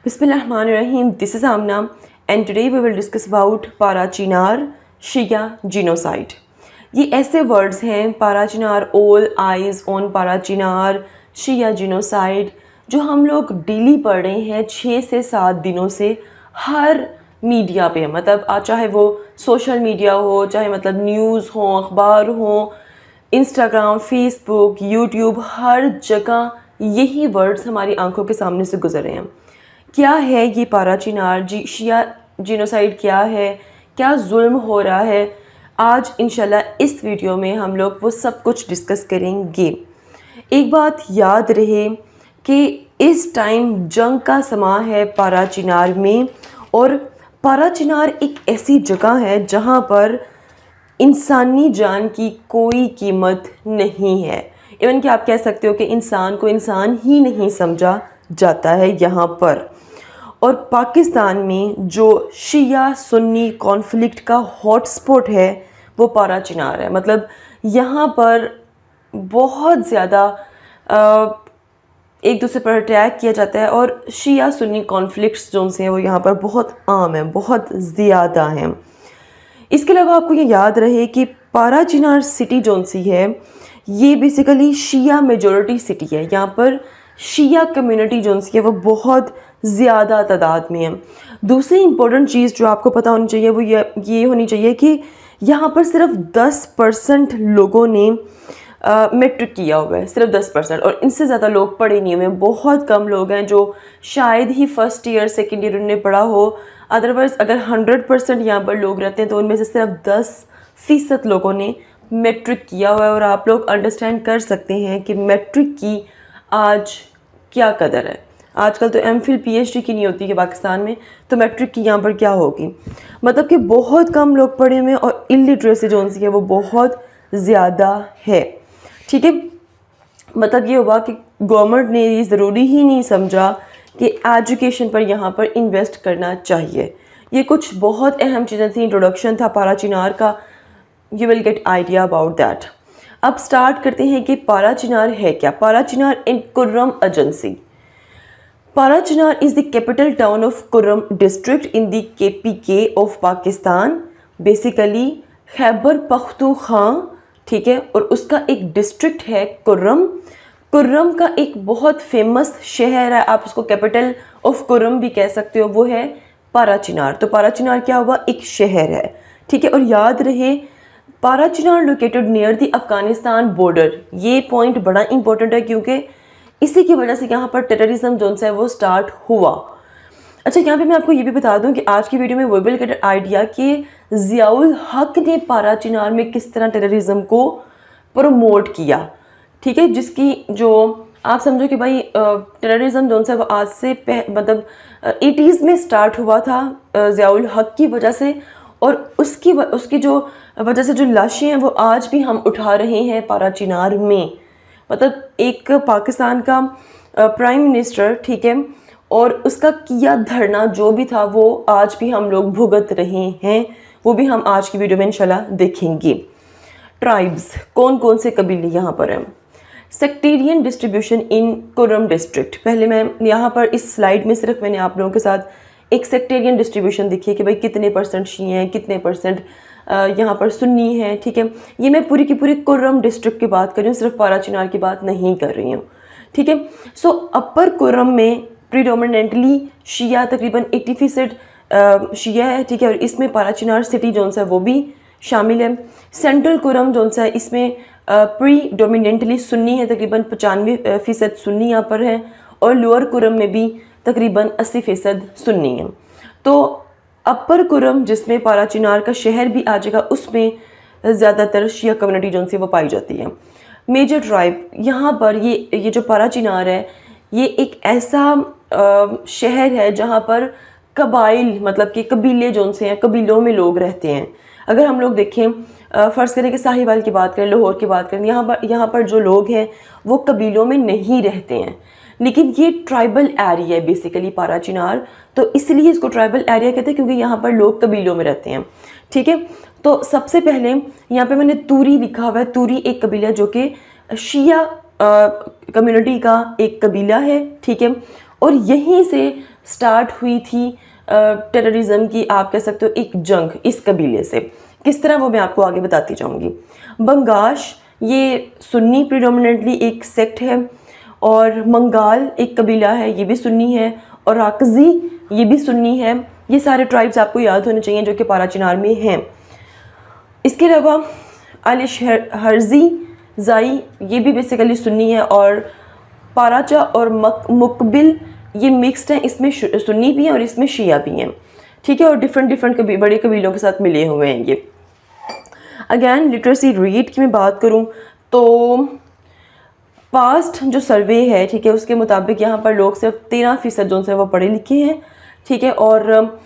Bismillahirrahmanirrahim. This is Amna and today we will discuss about Parachinar Shia genocide. ये ऐसे words हैं Parachinar, all eyes on Parachinar, Shia genocide, जो हम लोग डेली पढ़ रहे हैं 6 से 7 दिनों से हर मीडिया पे। मतलब चाहे वो सोशल मीडिया हो, चाहे मतलब न्यूज़ हो, अखबार हो, इंस्टाग्राम, फेसबुक, यूट्यूब, हर जगह यही वर्ड्स हमारी आंखों के सामने से गुजर रहे हैं। क्या है ये पाराचिनार शिया जिनोसाइड, क्या है, क्या जुल्म हो रहा है, आज इंशाल्लाह इस वीडियो में हम लोग वो सब कुछ डिस्कस करेंगे। एक बात याद रहे कि इस टाइम जंग का समा है पाराचिनार में, और पाराचिनार एक ऐसी जगह है जहाँ पर इंसानी जान की कोई कीमत नहीं है। इवन कि आप कह सकते हो कि इंसान को इंसान ही नहीं समझा जाता है यहाँ पर। और पाकिस्तान में जो शिया सुन्नी कॉन्फ्लिक्ट का हॉटस्पॉट है वो पाराचिनार है। मतलब यहाँ पर बहुत ज़्यादा एक दूसरे पर अटैक किया जाता है, और शिया सुन्नी कॉन्फ्लिक्ट्स जो हैं वो यहाँ पर बहुत आम हैं, बहुत ज़्यादा हैं। इसके अलावा आपको ये याद रहे कि पाराचिनार सिटी जो सी है ये बेसिकली शिया मेजॉरिटी सिटी है। यहाँ पर शिया कम्युनिटी जो सी है वो बहुत ज़्यादा तादाद में है। दूसरी इम्पोर्टेंट चीज़ जो आपको पता होनी चाहिए वो ये होनी चाहिए कि यहाँ पर सिर्फ 10% लोगों ने मैट्रिक किया हुआ है, सिर्फ 10%, और इनसे ज़्यादा लोग पढ़े नहीं हुए। बहुत कम लोग हैं जो शायद ही फर्स्ट ईयर सेकेंड ईयर उन्होंने पढ़ा हो। अदरवाइज़ अगर 100% यहाँ पर लोग रहते हैं तो उनमें से सिर्फ 10% लोगों ने मैट्रिक किया हुआ है। और आप लोग अंडरस्टैंड कर सकते हैं कि मैट्रिक की आज क्या कदर है। आजकल तो एमफिल पीएचडी की नहीं होती है पाकिस्तान में, तो मैट्रिक की यहाँ पर क्या होगी। मतलब कि बहुत कम लोग पढ़े हुए हैं और इलिटरेसी जो है वो बहुत ज़्यादा है। ठीक है, मतलब ये हुआ कि गवर्नमेंट ने ये ज़रूरी ही नहीं समझा कि एजुकेशन पर यहाँ पर इन्वेस्ट करना चाहिए। ये कुछ बहुत अहम चीज़ें थी। इंट्रोडक्शन था पाराचिनार का, you will get idea about that. अब स्टार्ट करते हैं कि पाराचिनार है क्या। Parachinar in Kurram agency. Parachinar is the capital town of Kurram district in the KPK of Pakistan, basically Khyber Pakhtunkhwa. ठीक है, और उसका एक डिस्ट्रिक्ट है कुर्रम। कुर्रम का एक बहुत फेमस शहर है, आप उसको कैपिटल ऑफ कुर्रम भी कह सकते हो, वो है पाराचिनार। तो पाराचिनार क्या हुआ, एक शहर है। ठीक है, और याद रहे Parachinar located near the Afghanistan border. ये पॉइंट बड़ा इंपॉर्टेंट है क्योंकि इसी की वजह से यहाँ पर टेररिज्म जो है वो स्टार्ट हुआ। अच्छा, यहाँ पे मैं आपको ये भी बता दूँ कि आज की वीडियो में वो विल गेट आइडिया कि ज़ियाउल हक ने पाराचिनार में किस तरह टेररिज्म को प्रमोट किया। ठीक है, जिसकी जो आप समझो कि भाई टेररिज्म जो है वो आज से मतलब 80s में स्टार्ट हुआ था ज़ियाउल हक की वजह से, और उसकी जो वजह से जो लाशें हैं वो आज भी हम उठा रहे हैं पाराचिनार में। मतलब एक पाकिस्तान का प्राइम मिनिस्टर, ठीक है, और उसका किया धरना जो भी था वो आज भी हम लोग भुगत रहे हैं। वो भी हम आज की वीडियो में इंशाल्लाह देखेंगे। ट्राइब्स, कौन कौन से कबीले यहाँ पर हैं। Sectarian distribution in Kurram district. पहले मैं यहाँ पर इस स्लाइड में सिर्फ मैंने आप लोगों के साथ एक सेक्टेरियन डिस्ट्रीब्यूशन दिखी है कि भाई कितने परसेंट शी हैं, कितने परसेंट यहाँ पर सुन्नी है। ठीक है, ये मैं पूरी की पूरी कुर्रम डिस्ट्रिक्ट की बात कर रही हूँ, सिर्फ पाराचिनार की बात नहीं कर रही हूँ। ठीक है, सो अपर कुर्रम में प्रीडोमिनेंटली शिया, तकरीबन 80% शिया है। ठीक है, और इसमें पाराचिनार सिटी जो है वो भी शामिल है। सेंट्रल कुर्रम जो है इसमें प्रीडोमिनेंटली सुन्नी है, तकरीबन 95% सुन्नी यहाँ पर है, और लोअर कुर्रम में भी तकरीबन 80% सुन्नी है। तो अपर कुर्रम जिसमें पाराचिनार का शहर भी आ जाएगा, उसमें ज़्यादातर शिया कम्युनिटी जो सी वो पाई जाती है। मेजर ट्राइब यहाँ पर ये जो पाराचिनार है ये एक ऐसा शहर है जहाँ पर कबाइल, मतलब कि कबीले जो से हैं, कबीलों में लोग रहते हैं। अगर हम लोग देखें, फ़र्ज़ करें कि साहिवाल की बात करें, लाहौर की बात करें, यहाँ पर जो लोग हैं वो कबीलों में नहीं रहते हैं, लेकिन ये ट्राइबल एरिया है बेसिकली पाराचिनार। तो इसलिए इसको ट्राइबल एरिया कहते हैं क्योंकि यहाँ पर लोग कबीलों में रहते हैं। ठीक है, तो सबसे पहले यहाँ पे मैंने तूरी लिखा हुआ है। तूरी एक कबीला जो कि शिया कम्युनिटी का एक कबीला है। ठीक है, और यहीं से स्टार्ट हुई थी टेररिज्म की, आप कह सकते हो एक जंग इस कबीले से, किस तरह वो मैं आपको आगे बताती जाऊंगी। बंगाश ये सुन्नी प्रिडोमिनेटली एक सेक्ट है, और मंगाल एक कबीला है, ये भी सुन्नी है, और राकजी ये भी सुन्नी है। ये सारे ट्राइब्स आपको याद होने चाहिए जो कि पारा चिनार में हैं। इसके अलावा आलिश हर्जी जाई ये भी बेसिकली सुन्नी है, और पाराचा और मुकबिल ये मिक्स्ड हैं, इसमें सुन्नी भी हैं और इसमें शिया भी हैं, ठीक है, और डिफरेंट बड़े कबीलों के साथ मिले हुए हैं ये। अगेन लिटरेसी रेट की मैं बात करूं तो पास्ट जो सर्वे है, ठीक है, उसके मुताबिक यहाँ पर लोग सिर्फ 13% जो से वो पढ़े लिखे हैं, ठीक है, और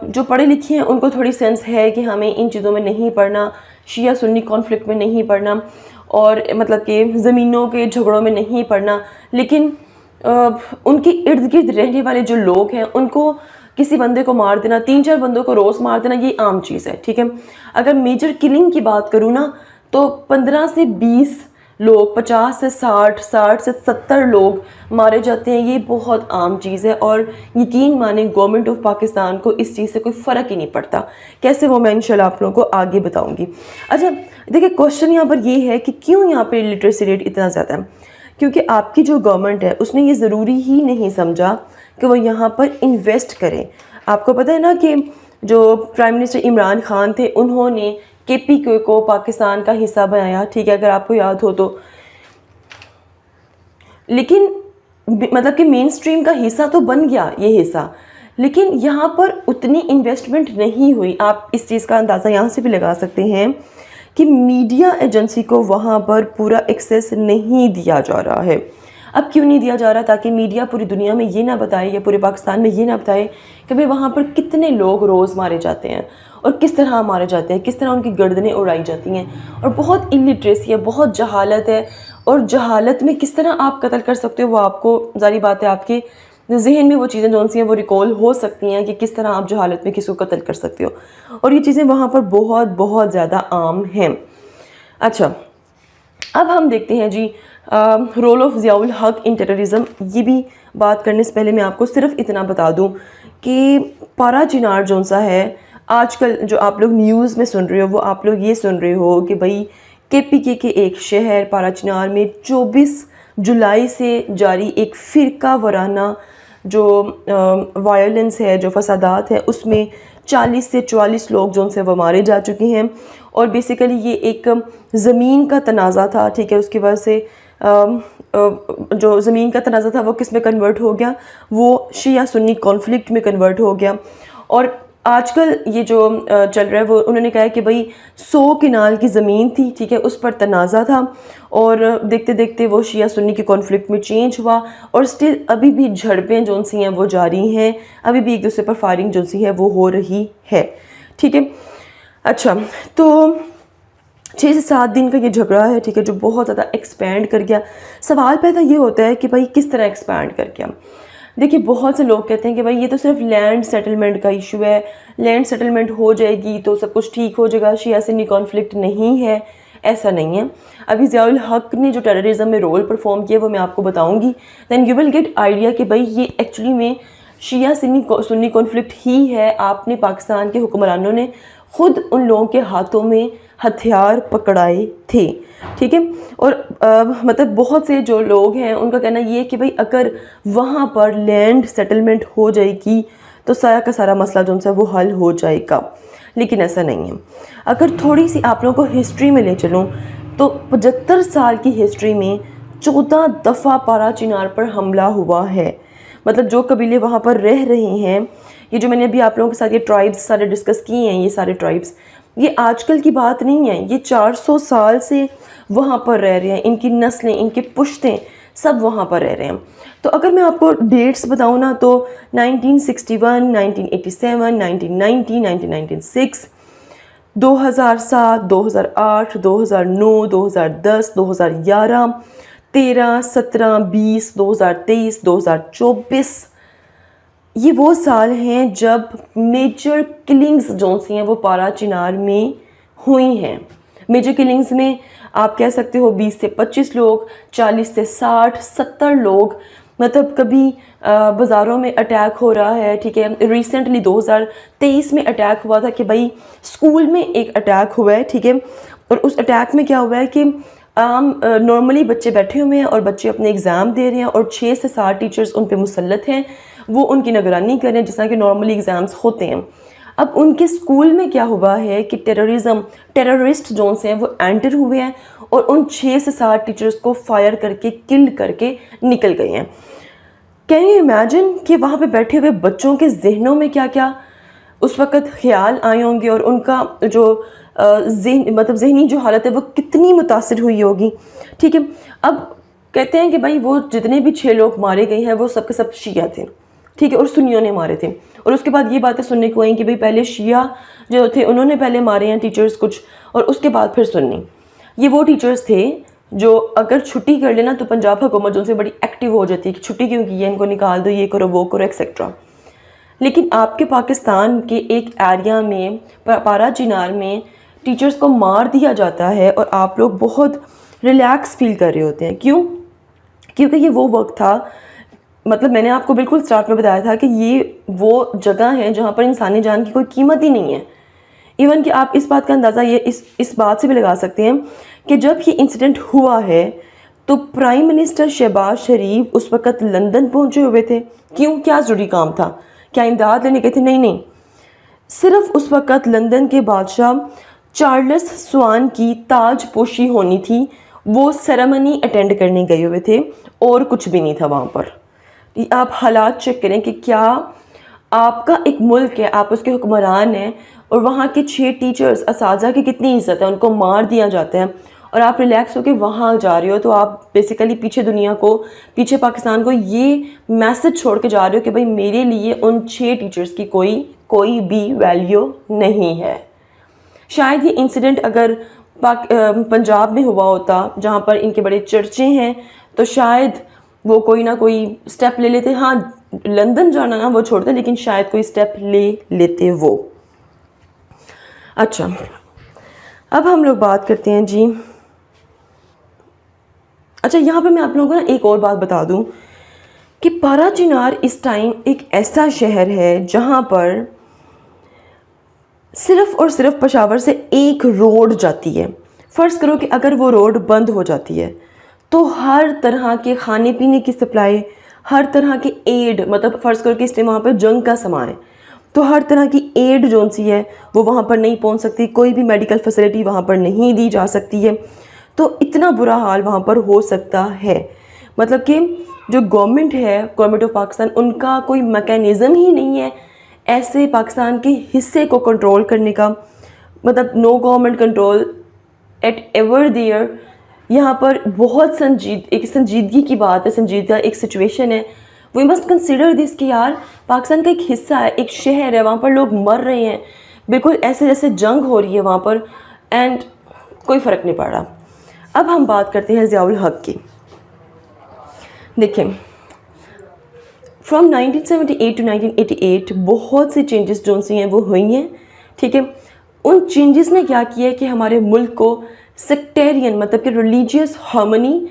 जो पढ़े लिखे हैं उनको थोड़ी सेंस है कि हमें इन चीज़ों में नहीं पढ़ना, शिया सुन्नी कॉन्फ्लिक्ट में नहीं पढ़ना, और मतलब कि ज़मीनों के झगड़ों में नहीं पढ़ना। लेकिन उनके इर्द गिर्द रहने वाले जो लोग हैं उनको किसी बंदे को मार देना, 3-4 बंदों को रोज़ मार देना, ये आम चीज़ है, ठीक है। अगर मेजर किलिंग की बात करूँ ना तो 15 से 20 लोग, 50 से 60, 60 से 70 लोग मारे जाते हैं, ये बहुत आम चीज़ है। और यकीन माने गवर्नमेंट ऑफ पाकिस्तान को इस चीज़ से कोई फ़र्क ही नहीं पड़ता। कैसे, वो मैं इंशाल्लाह आप लोगों को आगे बताऊंगी। अच्छा देखिए, क्वेश्चन यहाँ पर ये है कि क्यों यहाँ पे लिटरेसी रेट इतना ज़्यादा है? क्योंकि आपकी जो गवर्नमेंट है उसने ये ज़रूरी ही नहीं समझा कि वो यहाँ पर इन्वेस्ट करें। आपको पता है ना कि जो प्राइम मिनिस्टर इमरान खान थे उन्होंने KPK को पाकिस्तान का हिस्सा बनाया, ठीक है, अगर आपको याद हो तो। लेकिन मतलब कि मेन स्ट्रीम का हिस्सा तो बन गया ये हिस्सा, लेकिन यहाँ पर उतनी इन्वेस्टमेंट नहीं हुई। आप इस चीज़ का अंदाज़ा यहाँ से भी लगा सकते हैं कि मीडिया एजेंसी को वहाँ पर पूरा एक्सेस नहीं दिया जा रहा है। अब क्यों नहीं दिया जा रहा? ताकि मीडिया पूरी दुनिया में ये ना बताए या पूरे पाकिस्तान में ये ना बताए कि भाई वहाँ पर कितने लोग रोज़ मारे जाते हैं और किस तरह मारे जाते हैं, किस तरह उनकी गर्दनें उड़ाई जाती हैं। और बहुत इलिटरेसी है, बहुत जहालत है, और जहालत में किस तरह आप कत्ल कर सकते हो वो आपको, जारी बात है, आपके जहन में वो चीज़ें जो सी हैं वो रिकॉल हो सकती हैं कि किस तरह आप जहालत में किसी को कत्ल कर सकते हो। और ये चीज़ें वहाँ पर बहुत बहुत ज़्यादा आम हैं। अच्छा, अब हम देखते हैं जी रोल ऑफ ज़ियाउल हक इन टेररिज्म। ये भी बात करने से पहले मैं आपको सिर्फ इतना बता दूं कि पारा चिनार जौन सा है, आजकल जो आप लोग न्यूज़ में सुन रहे हो वो आप लोग ये सुन रहे हो कि भाई KPK के एक शहर पारा चिनार में 24 जुलाई से जारी एक फ़िरका वराना जो वायलेंस है, जो फसादात है, उसमें 40 से 44 लोग जो उनसे वो मारे जा चुके हैं। और बेसिकली ये एक ज़मीन का तनाज़ा था, ठीक है, उसकी वजह से जो ज़मीन का तनाज़ा था वो किस में कन्वर्ट हो गया, वो शिया सुन्नी कॉन्फ्लिक्ट में कन्वर्ट हो गया। और आजकल ये जो चल रहा है वो उन्होंने कहा है कि भाई 100 किनाल की ज़मीन थी, ठीक है, उस पर तनाज़ा था, और देखते देखते वो शिया सुन्नी के कॉन्फ्लिक्ट में चेंज हुआ, और स्टिल अभी भी झड़पें जो सी हैं वो जारी हैं, अभी भी एक दूसरे पर फायरिंग जो सी है वो हो रही है, ठीक है। अच्छा, तो 6 से 7 दिन का ये झगड़ा है, ठीक है, जो बहुत ज़्यादा एक्सपैंड कर गया। सवाल पैदा ये होता है कि भाई किस तरह एक्सपैंड कर गया। देखिए, बहुत से लोग कहते हैं कि भाई ये तो सिर्फ लैंड सेटलमेंट का इशू है, लैंड सेटलमेंट हो जाएगी तो सब कुछ ठीक हो जाएगा, शिया सुन्नी कॉन्फ्लिक्ट नहीं है। ऐसा नहीं है। अभी ज़ियाउल हक ने जो टेररिज्म में रोल परफॉर्म किया वो मैं आपको बताऊंगी, then you will get idea कि भाई ये एक्चुअली में शिया सुन्नी कॉन्फ्लिक्ट ही है। आपने पाकिस्तान के हुक्मरानों ने खुद उन लोगों के हाथों में हथियार पकड़ाए थे, ठीक है। और मतलब बहुत से जो लोग हैं उनका कहना ये है कि भाई अगर वहाँ पर लैंड सेटलमेंट हो जाएगी तो सारा का सारा मसला जो उनसे वो हल हो जाएगा, लेकिन ऐसा नहीं है। अगर थोड़ी सी आप लोगों को हिस्ट्री में ले चलूँ तो 75 साल की हिस्ट्री में 14 दफ़ा पारा चिनार पर हमला हुआ है। मतलब जो कबीले वहाँ पर रह रहे हैं, ये जो मैंने अभी आप लोगों के साथ ये ट्राइब्स सारे डिस्कस किए हैं, ये सारे ट्राइब्स, ये आजकल की बात नहीं है, ये 400 साल से वहाँ पर रह रहे हैं, इनकी नस्लें, इनके पुश्तें सब वहाँ पर रह रहे हैं। तो अगर मैं आपको डेट्स बताऊँ ना तो 1961, 1987, 1990, 1996, 2007, 2008, 2009, 2010, 2011, 13, 17, 20, 2023, 2024, ये वो साल हैं जब मेजर किलिंग्स जो सी हैं वो पारा चिनार में हुई हैं। मेजर किलिंग्स में आप कह सकते हो 20 से 25 लोग, 40 से 60, 70 लोग मतलब कभी बाज़ारों में अटैक हो रहा है, ठीक है। रिसेंटली 2023 में अटैक हुआ था कि भाई स्कूल में एक अटैक हुआ है, ठीक है। और उस अटैक में क्या हुआ है कि नॉर्मली बच्चे बैठे हुए हैं और बच्चे अपने एग्ज़ाम दे रहे हैं और 6 से 7 टीचर्स उन पे मुसल्लत हैं, वो उनकी निगरानी कर रहे हैं जिस तरह के नॉर्मली एग्ज़ाम्स होते हैं। अब उनके स्कूल में क्या हुआ है कि टेररिस्ट जो हैं वो एंटर हुए हैं और उन 6 से 7 टीचर्स को फायर करके किल करके निकल गए हैं। कैन यू इमेजिन कि वहाँ पे बैठे हुए बच्चों के जहनों में क्या क्या उस वक़्त ख्याल आए होंगे और उनका जो ज़हनी जो हालत है वो कितनी मुतासिर हुई होगी, ठीक है। अब कहते हैं कि भाई वो जितने भी 6 लोग मारे गए हैं वो सब के सब शिया थे, ठीक है, और सुन्नियों ने मारे थे। और उसके बाद ये बातें सुनने को आई कि भाई पहले शिया जो थे उन्होंने पहले मारे हैं टीचर्स कुछ, और उसके बाद फिर सुन्नी। ये वो टीचर्स थे जो अगर छुट्टी कर लेना तो पंजाब हुकूमत उनसे बड़ी एक्टिव हो जाती है कि छुट्टी क्यों की है, इनको निकाल दो, ये करो वो करो एक्सेट्रा। लेकिन आपके पाकिस्तान के एक एरिया में पारा चिनार में टीचर्स को मार दिया जाता है और आप लोग बहुत रिलैक्स फील कर रहे होते हैं। क्यों? क्योंकि ये वो वक्त था, मतलब मैंने आपको बिल्कुल स्टार्ट में बताया था कि ये वो जगह है जहाँ पर इंसानी जान की कोई कीमत ही नहीं है। इवन कि आप इस बात का अंदाज़ा ये इस बात से भी लगा सकते हैं कि जब ये इंसिडेंट हुआ है तो प्राइम मिनिस्टर शहबाज शरीफ उस वक़्त लंदन पहुँचे हुए थे। क्यों? क्या ज़रूरी काम था? क्या इमदाद लेने गए थे? नहीं नहीं, सिर्फ उस वक़्त लंदन के बादशाह चार्ल्स स्वान की ताज पोशी होनी थी, वो सेरेमनी अटेंड करने गए हुए थे और कुछ भी नहीं था वहाँ पर। आप हालात चेक करें कि क्या आपका एक मुल्क है, आप उसके हुक्मरान हैं और वहाँ के 6 टीचर्स असातिज़ा की कितनी इज़्ज़त है, उनको मार दिया जाता है और आप रिलैक्स होकर वहाँ जा रहे हो। तो आप बेसिकली पीछे दुनिया को, पीछे पाकिस्तान को ये मैसेज छोड़ के जा रहे हो कि भाई मेरे लिए उन 6 टीचर्स की कोई भी वैल्यू नहीं है। शायद ये इंसिडेंट अगर पंजाब में हुआ होता जहाँ पर इनके बड़े चर्चे हैं तो शायद वो कोई ना कोई स्टेप ले लेते। हाँ, लंदन जाना ना वो छोड़ते, लेकिन शायद कोई स्टेप ले लेते वो। अच्छा, अब हम लोग बात करते हैं जी। अच्छा, यहाँ पे मैं आप लोगों को ना एक और बात बता दूँ कि पारा चिनार इस टाइम एक ऐसा शहर है जहाँ पर सिर्फ़ और सिर्फ पेशावर से एक रोड जाती है। फ़र्ज़ करो कि अगर वो रोड बंद हो जाती है तो हर तरह के खाने पीने की सप्लाई, हर तरह की एड, मतलब फ़र्ज़ करो कि इसलिए वहाँ पर जंग का समा है तो हर तरह की एड जो सी है वो वहाँ पर नहीं पहुँच सकती, कोई भी मेडिकल फैसिलिटी वहाँ पर नहीं दी जा सकती है। तो इतना बुरा हाल वहाँ पर हो सकता है। मतलब कि जो गवर्नमेंट है, गवर्नमेंट ऑफ पाकिस्तान, उनका कोई मैकेनिज़्म ही नहीं है ऐसे पाकिस्तान के हिस्से को कंट्रोल करने का। मतलब no government control at ever there. यहाँ पर बहुत संजीदगी की बात है, संजीदा एक सिचुएशन है। वी मस्ट कंसिडर दिस कि यार पाकिस्तान का एक हिस्सा है, एक शहर है, वहाँ पर लोग मर रहे हैं बिल्कुल ऐसे जैसे जंग हो रही है वहाँ पर, एंड कोई फ़र्क नहीं पड़ रहा। अब हम बात करते हैं ज़ियाउल हक की। देखें, फ्रॉम 1978 टू 1988 बहुत सी चेंजेस जो सी हैं वो हुई हैं, ठीक है। उन चेंजेस ने क्या किया है कि हमारे मुल्क को सेक्टेरियन, मतलब कि रिलीजियस हार्मनी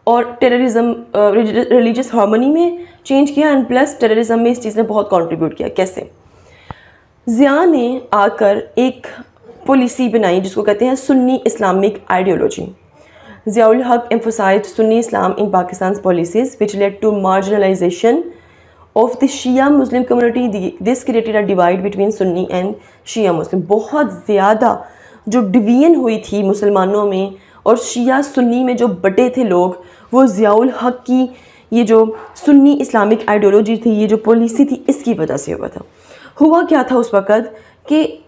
और टेररिज्म, रिलीजियस हार्मनी में चेंज किया, एंड प्लस टेररिज्म में इस चीज़ ने बहुत कंट्रीब्यूट किया। कैसे? ज़िया ने आकर एक पॉलिसी बनाई जिसको कहते हैं सुन्नी इस्लामिक आइडियोलॉजी। ज़ियाउल हक emphasized Sunni Islam in Pakistan's policies, which led to marginalization of the Shia Muslim community. This created a divide between Sunni and Shia Muslim. बहुत ज़्यादा जो डिवीजन हुई थी मुसलमानों में और शिया सुन्नी में जो बटे थे लोग, वो ज़ियाउल हक की ये जो सुन्नी इस्लामिक आइडियोलॉजी थी, ये जो पॉलिसी थी, इसकी वजह से हुआ था। हुआ क्या था उस वक़्त कि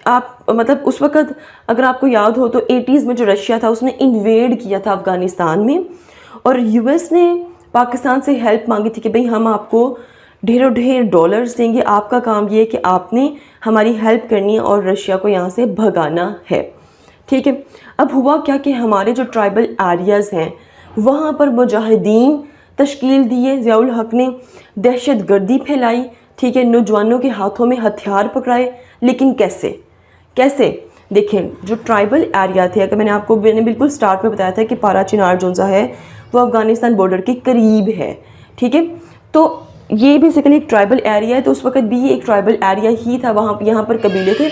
आप मतलब उस वक़्त अगर आपको याद हो तो 80s में जो रशिया था उसने इन्वेड किया था अफ़गानिस्तान में, और यूएस ने पाकिस्तान से हेल्प मांगी थी कि भाई हम आपको ढेरों ढेर डॉलर्स देंगे, आपका काम ये है कि आपने हमारी हेल्प करनी है और रशिया को यहाँ से भगाना है, ठीक है। अब हुआ क्या कि हमारे जो ट्राइबल एरियाज़ हैं वहाँ पर मुजाहिदीन तश्कील दिए, ज़ियाउल हक ने दहशत गर्दी फैलाई, ठीक है, नौजवानों के हाथों में हथियार पकड़ाए। लेकिन कैसे? देखें जो ट्राइबल एरिया थे, अगर मैंने बिल्कुल स्टार्ट में बताया था कि पारा चिनार जो सा है वो अफ़गानिस्तान बॉर्डर के करीब है, ठीक है। तो ये बेसिकली एक ट्राइबल एरिया है, तो उस वक्त भी ये एक ट्राइबल एरिया ही था। वहाँ यहाँ पर कबीले थे।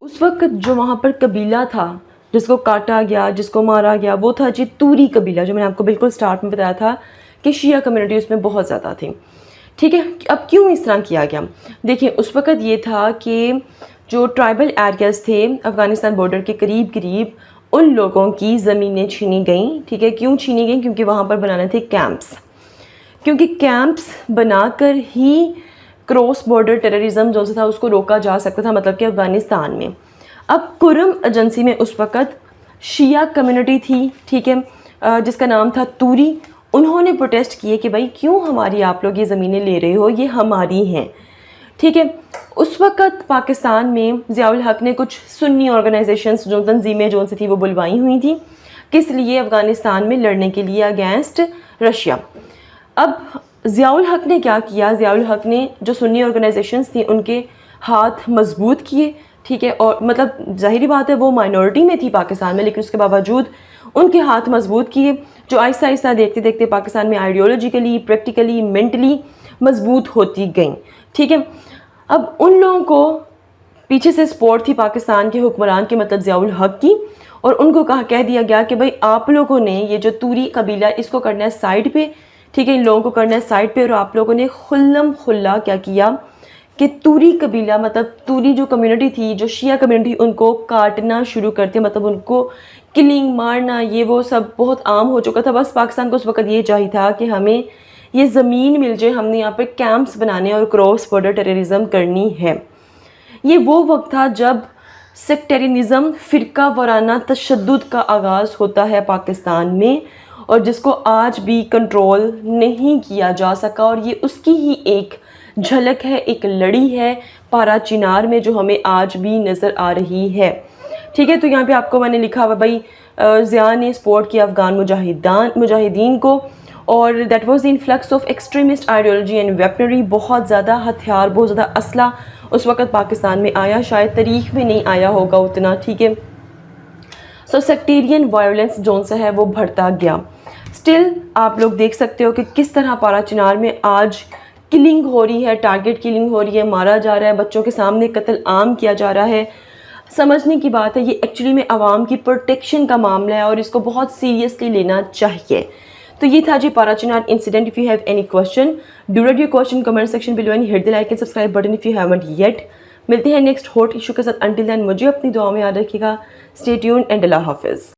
उस वक्त जो वहाँ पर कबीला था जिसको काटा गया, जिसको मारा गया, वो था जी तूरी कबीला, जो मैंने आपको बिल्कुल स्टार्ट में बताया था कि शिया कम्युनिटी उसमें बहुत ज़्यादा थी, ठीक है। अब क्यों इस तरह किया गया? देखिए उस वक़्त ये था कि जो ट्राइबल एरियाज़ थे अफ़गानिस्तान बॉर्डर के करीब करीब, उन लोगों की ज़मीनें छीनी गईं, ठीक है। क्यों छीनी गईं? क्योंकि वहाँ पर बनाने थे कैंप्स, क्योंकि कैंप्स बनाकर ही क्रॉस बॉर्डर टेररिज्म जो था उसको रोका जा सकता था, मतलब कि अफ़गानिस्तान में। अब कुरम एजेंसी में उस वक़्त शिया कम्युनिटी थी, ठीक है, जिसका नाम था तूरी। उन्होंने प्रोटेस्ट किए कि भाई क्यों हमारी आप लोग ये ज़मीनें ले रहे हो, ये हमारी हैं, ठीक है। उस वक़्त पाकिस्तान में ज़ियाउल हक़ ने कुछ सुन्नी ऑर्गेनाइजेशंस जो तंजीमें जो सी थी वो बुलवाई हुई थी, किस लिए? अफ़गानिस्तान में लड़ने के लिए अगेंस्ट रशिया। अब ज़ियाउल हक़ ने क्या किया? ज़ियाउल हक़ ने जो सुन्नी ऑर्गेनाइजेशंस थी उनके हाथ मजबूत किए, ठीक है। और मतलब ज़ाहिरी बात है वो माइनॉरिटी में थी पाकिस्तान में, लेकिन उसके बावजूद उनके हाथ मजबूत किए, जो आहिस्ता आहिस्ता देखते देखते पाकिस्तान में आइडियोलॉजिकली, प्रैक्टिकली, मेंटली मजबूत होती गई, ठीक है। अब उन लोगों को पीछे से सपोर्ट थी पाकिस्तान के हुक्मरान के, मतलब ज़ियाउल हक़ की, और उनको कह दिया गया कि भाई आप लोगों ने ये जो तूरी कबीला इसको करना है साइड पे, ठीक है, इन लोगों को करना है साइड पे। और आप लोगों ने खुल्लम खुल्ला क्या किया कि तूरी कबीला, मतलब तूरी जो कम्युनिटी थी, जो शिया कम्युनिटी, उनको काटना शुरू करते, मतलब उनको किलिंग, मारना, ये वो सब बहुत आम हो चुका था। बस पाकिस्तान को उस वक्त ये चाहिए था कि हमें ये ज़मीन मिल जाए, हमने यहाँ पर कैंप्स बनाने और क्रॉस बॉर्डर टेररिज्म करनी है। ये वो वक्त था जब सेक्टेरियनिज़म, फ़िरका वाराना तशद्दुद का आगाज़ होता है पाकिस्तान में, और जिसको आज भी कंट्रोल नहीं किया जा सका। और ये उसकी ही एक झलक है, एक लड़ी है पारा चिनार में, जो हमें आज भी नज़र आ रही है, ठीक है। तो यहाँ पे आपको मैंने लिखा हुआ भाई ज़िया ने सपोर्ट किया अफ़गान मुजाहिदीन को, और that was the influx of extremist ideology and weaponry. बहुत ज़्यादा हथियार, बहुत ज़्यादा असला उस वक़्त पाकिस्तान में आया, शायद तारीख़ में नहीं आया होगा उतना, ठीक है। सो सेक्टेरियन वायलेंस जोन सा है वो बढ़ता गया। स्टिल आप लोग देख सकते हो कि किस तरह पारा चिनार में आज किलिंग हो रही है, टारगेट किलिंग हो रही है, मारा जा रहा है, बच्चों के सामने कत्ल आम किया जा रहा है। समझने की बात है, ये एक्चुअली में आवाम की प्रोटेक्शन का मामला है और इसको बहुत सीरियसली लेना चाहिए। तो ये था जी Parachinar incident. If you have any question, do write your question comment section below and hit the like and subscribe button if you haven't yet. मिलते हैं नेक्स्ट हॉट इशू के साथ। अंटिल देन मुझे अपनी दुआ में याद रखिएगा। स्टे ट्यून्ड एंड अल्लाह हाफिज़।